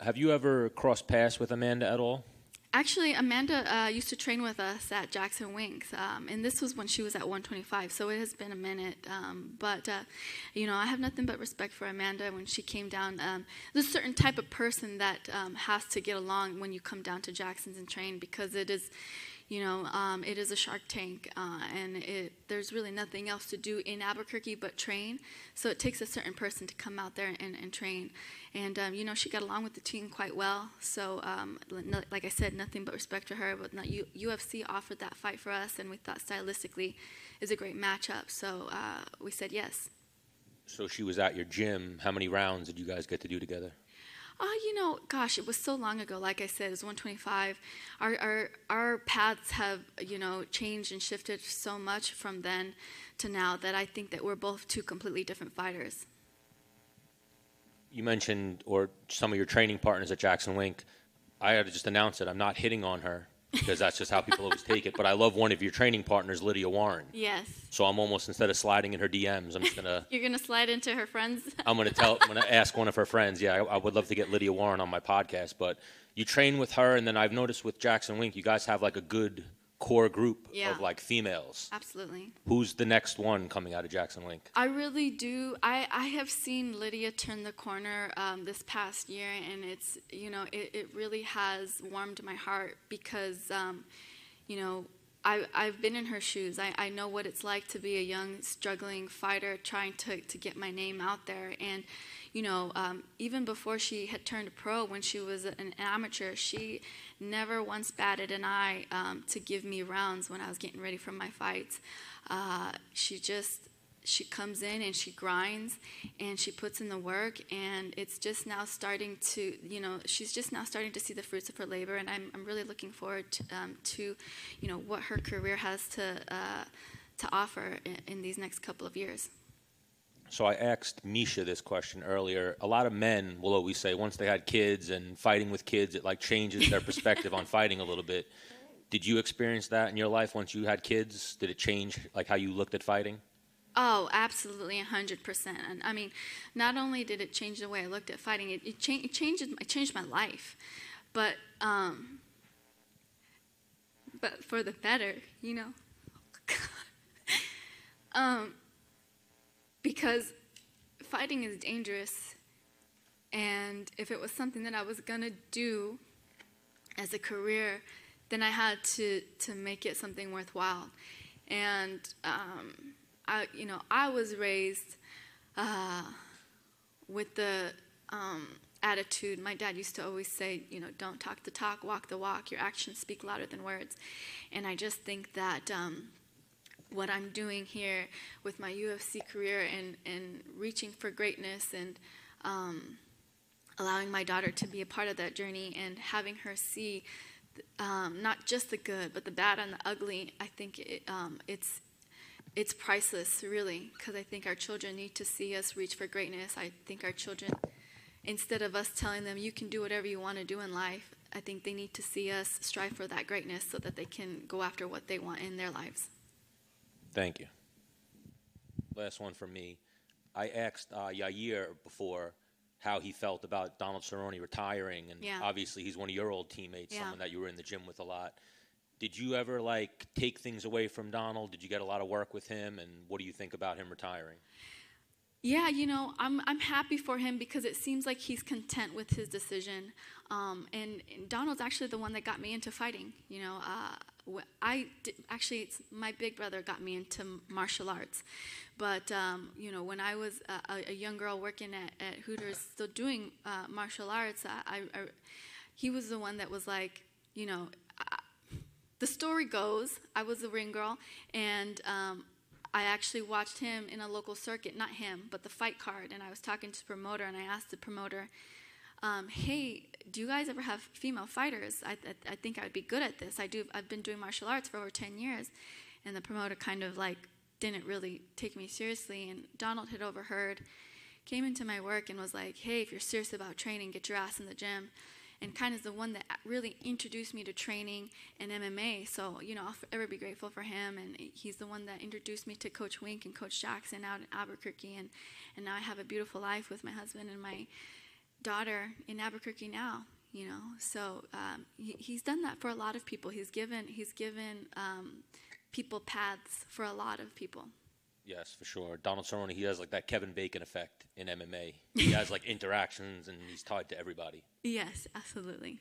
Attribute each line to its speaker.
Speaker 1: Have you ever crossed paths with Amanda at all?
Speaker 2: Actually, Amanda used to train with us at Jackson Winks, and this was when she was at 125, so it has been a minute. But I have nothing but respect for Amanda when she came down. There's a certain type of person that has to get along when you come down to Jackson's and train, because it is, it is a Shark Tank, and there's really nothing else to do in Albuquerque but train. So it takes a certain person to come out there and train. And, she got along with the team quite well. So, like I said, nothing but respect to her. But UFC offered that fight for us, and we thought stylistically is a great matchup. So we said yes.
Speaker 1: So she was at your gym. How many rounds did you guys get to do together?
Speaker 2: Gosh, it was so long ago. Like I said, it was 125. Our paths have, changed and shifted so much from then to now that I think that we're both two completely different fighters.
Speaker 1: You mentioned, or some of your training partners at Jackson Wink. I had to just announce it. I'm not hitting on her because that's just how people always take it. But I love one of your training partners, Lydia Warren.
Speaker 2: Yes.
Speaker 1: So I'm almost, instead of sliding in her DMs, I'm just gonna.
Speaker 2: You're gonna slide into her friends.
Speaker 1: I'm gonna ask one of her friends. Yeah, I would love to get Lydia Warren on my podcast. But you train with her, and then I've noticed with Jackson Wink, you guys have like a good core group of like females.
Speaker 2: Absolutely.
Speaker 1: Who's the next one coming out of Jackson Wink?
Speaker 2: I really do. I have seen Lydia turn the corner this past year, and it's, it really has warmed my heart because, I've been in her shoes. I know what it's like to be a young, struggling fighter trying to get my name out there. And, even before she had turned pro, when she was an amateur, she never once batted an eye to give me rounds when I was getting ready for my fights. She comes in and she grinds and she puts in the work, and it's just now starting to, she's just now starting to see the fruits of her labor, and I'm really looking forward to what her career has to offer in these next couple of years.
Speaker 1: So I asked Misha this question earlier. A lot of men will always say once they had kids and fighting with kids, it like changes their perspective on fighting a little bit. Did you experience that in your life once you had kids? Did it change like how you looked at fighting?
Speaker 2: Oh, absolutely, 100%. And I mean, not only did it change the way I looked at fighting, it changed my life, but for the better, because fighting is dangerous, and if it was something that I was gonna do as a career, then I had to make it something worthwhile. And I was raised with the attitude. My dad used to always say, don't talk the talk, walk the walk. Your actions speak louder than words. And I just think that what I'm doing here with my UFC career and reaching for greatness and allowing my daughter to be a part of that journey and having her see not just the good but the bad and the ugly, I think it's priceless, really, because I think our children need to see us reach for greatness. I think our children, instead of us telling them you can do whatever you want to do in life, I think they need to see us strive for that greatness so that they can go after what they want in their lives.
Speaker 1: Thank you. Last one from me. I asked Yair before how he felt about Donald Cerrone retiring, and obviously he's one of your old teammates, someone that you were in the gym with a lot. Did you ever take things away from Donald? Did you get a lot of work with him, and what do you think about him retiring?
Speaker 2: Yeah, I'm happy for him because it seems like he's content with his decision. And Donald's actually the one that got me into fighting. Actually, it's my big brother got me into martial arts. But, when I was a young girl working at Hooters, still doing martial arts, he was the one that was like, the story goes, I was a ring girl, and I actually watched him in a local circuit, not him, but the fight card, and I was talking to the promoter, and I asked the promoter, hey, do you guys ever have female fighters? I think I would be good at this. I've been doing martial arts for over 10 years. And the promoter kind of didn't really take me seriously, and Donald had overheard, came into my work and was like, hey, if you're serious about training, get your ass in the gym. And kind of the one that really introduced me to training and MMA. So, I'll forever be grateful for him. And he's the one that introduced me to Coach Wink and Coach Jackson out in Albuquerque. And now I have a beautiful life with my husband and my daughter in Albuquerque now. So he's done that for a lot of people. He's given people paths for a lot of people.
Speaker 1: Yes, for sure. Donald Cerrone, he has like that Kevin Bacon effect in MMA. He has like interactions, and he's tied to everybody.
Speaker 2: Yes, absolutely.